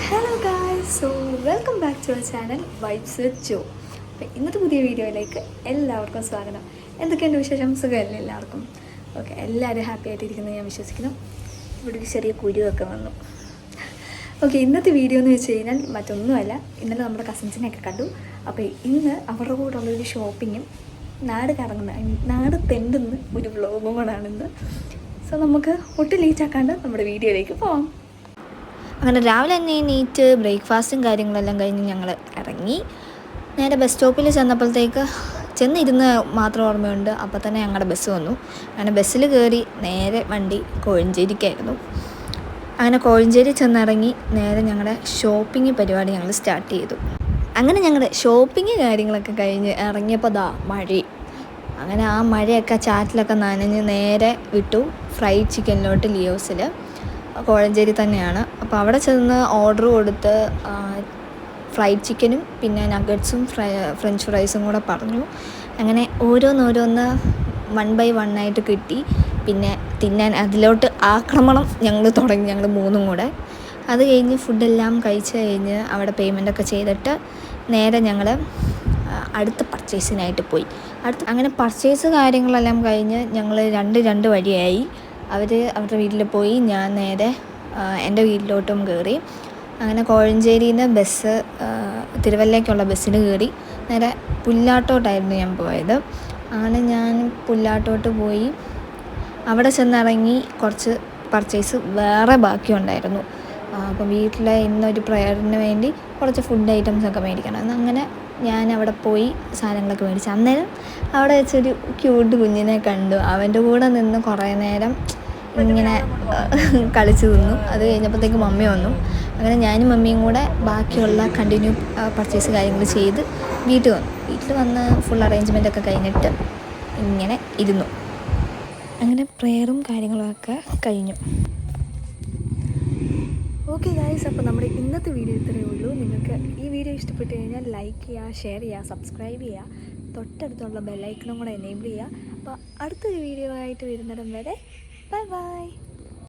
Hello guys, welcome back to our channel vibes with Jo. അപ്പോൾ ഇന്നത്തെ പുതിയ വീഡിയോയിലേക്ക് എല്ലാവർക്കും സ്വാഗതം. എന്തൊക്കെയുണ്ട് വിശേഷം? സുഖമല്ലേ എല്ലാവർക്കും? ഓക്കെ, എല്ലാവരും ഹാപ്പി ആയിട്ടിരിക്കുന്നത് ഞാൻ വിശ്വസിക്കുന്നു. ഇവിടെ ഒരു ചെറിയ കുരുവൊക്കെ വന്നു. ഓക്കെ, ഇന്നത്തെ വീഡിയോ എന്ന് വെച്ച് കഴിഞ്ഞാൽ മറ്റൊന്നുമല്ല, ഇന്നലെ നമ്മുടെ കസിൻസിനെയൊക്കെ കണ്ടു. അപ്പോൾ ഇന്ന് അവരുടെ കൂടെ ഉള്ളൊരു ഷോപ്പിങ്ങും നാട് തെണ്ടുന്ന ഒരു വ്ളോഗും കൂടാണ് ഇന്ന്. സോ നമുക്ക് ഒട്ടും ലേറ്റ് ആക്കാണ്ട് നമ്മുടെ വീഡിയോയിലേക്ക് പോവാം. അങ്ങനെ രാവിലെ തന്നെ നീറ്റ് ബ്രേക്ക്ഫാസ്റ്റും കാര്യങ്ങളെല്ലാം കഴിഞ്ഞ് ഞങ്ങൾ ഇറങ്ങി. നേരെ ബസ് സ്റ്റോപ്പിൽ ചെന്നിരുന്ന് മാത്രം ഓർമ്മയുണ്ട്. അപ്പോൾ തന്നെ ഞങ്ങളുടെ ബസ് വന്നു. അങ്ങനെ ബസ്സിൽ കയറി നേരെ വണ്ടി കോഴഞ്ചേരിക്കായിരുന്നു. അങ്ങനെ കോഴഞ്ചേരി ചെന്നിറങ്ങി നേരെ ഞങ്ങളുടെ ഷോപ്പിംഗ് പരിപാടി ഞങ്ങൾ സ്റ്റാർട്ട് ചെയ്തു. അങ്ങനെ ഞങ്ങളുടെ ഷോപ്പിംഗ് കാര്യങ്ങളൊക്കെ കഴിഞ്ഞ് ഇറങ്ങിയപ്പോൾ മഴ. അങ്ങനെ ആ മഴയൊക്കെ ചാറ്റിലൊക്കെ നനഞ്ഞ് നേരെ വിട്ടു ഫ്രൈഡ് ചിക്കനിലോട്ട് ലിയോസിൽ. കോഴഞ്ചേരി തന്നെയാണ്. അപ്പോൾ അവിടെ ചെന്ന് ഓർഡർ കൊടുത്ത് ഫ്രൈഡ് ചിക്കനും പിന്നെ നഗറ്റ്സും ഫ്രഞ്ച് ഫ്രൈസും കൂടെ പറഞ്ഞു. അങ്ങനെ ഓരോന്ന് 1 by 1 ആയിട്ട് കിട്ടി. പിന്നെ തിന്നാൻ അതിലോട്ട് ആക്രമണം ഞങ്ങൾ മൂന്നും കൂടെ. അത് കഴിഞ്ഞ് ഫുഡെല്ലാം കഴിച്ച് കഴിഞ്ഞ് അവിടെ പേയ്മെൻറ്റൊക്കെ ചെയ്തിട്ട് നേരെ ഞങ്ങൾ അടുത്ത പർച്ചേസിനായിട്ട് പോയി. അങ്ങനെ പർച്ചേസ് കാര്യങ്ങളെല്ലാം കഴിഞ്ഞ് ഞങ്ങൾ രണ്ട് വഴിയായി. അവരുടെ വീട്ടിൽ പോയി, ഞാൻ നേരെ എൻ്റെ വീട്ടിലോട്ടും കയറി. അങ്ങനെ കോഴഞ്ചേരിയിൽ നിന്ന് ബസ് തിരുവല്ലയ്ക്കുള്ള ബസ്സിന് കയറി നേരെ പുല്ലാട്ടോട്ടായിരുന്നു ഞാൻ പോയത്. അങ്ങനെ ഞാൻ പുല്ലാട്ടോട്ട് പോയി. അവിടെ ചെന്നിറങ്ങി കുറച്ച് പർച്ചേസ് വേറെ ബാക്കിയുണ്ടായിരുന്നു. അപ്പം വീട്ടിലെ ഇന്നൊരു പ്രയറിന് വേണ്ടി കുറച്ച് ഫുഡ് ഐറ്റംസൊക്കെ മേടിക്കണം. അങ്ങനെ ഞാൻ അവിടെ പോയി സാധനങ്ങളൊക്കെ മേടിച്ചു. അന്നേരം അവിടെ വെച്ചൊരു ക്യൂട്ട് കുഞ്ഞിനെ കണ്ടു. അവൻ്റെ കൂടെ നിന്ന് കുറേ നേരം ഇങ്ങനെ കളിച്ച് തിന്നു. അത് കഴിഞ്ഞപ്പോഴത്തേക്ക് മമ്മി വന്നു. അങ്ങനെ ഞാനും മമ്മിയും കൂടെ ബാക്കിയുള്ള കണ്ടിന്യൂ പർച്ചേസ് കാര്യങ്ങൾ ചെയ്ത് വീട്ടിൽ വന്ന് ഫുൾ അറേഞ്ച്മെൻറ്റൊക്കെ കഴിഞ്ഞിട്ട് ഇങ്ങനെ ഇരുന്നു. അങ്ങനെ പ്രെയറും കാര്യങ്ങളൊക്കെ കഴിഞ്ഞു. ഓക്കെ ഗൈസ്, അപ്പോൾ നമ്മുടെ ഇന്നത്തെ വീഡിയോ ഇത്രയേ ഉള്ളൂ. നിങ്ങൾക്ക് ഈ വീഡിയോ ഇഷ്ടപ്പെട്ട് കഴിഞ്ഞാൽ ലൈക്ക് ചെയ്യുക, ഷെയർ ചെയ്യുക, സബ്സ്ക്രൈബ് ചെയ്യുക, തൊട്ടടുത്തുള്ള ബെല്ലൈക്കണും കൂടെ എനേബിൾ ചെയ്യുക. അപ്പോൾ അടുത്തൊരു വീഡിയോ ആയിട്ട് വരുന്നിടം വരെ ബൈ ബൈ.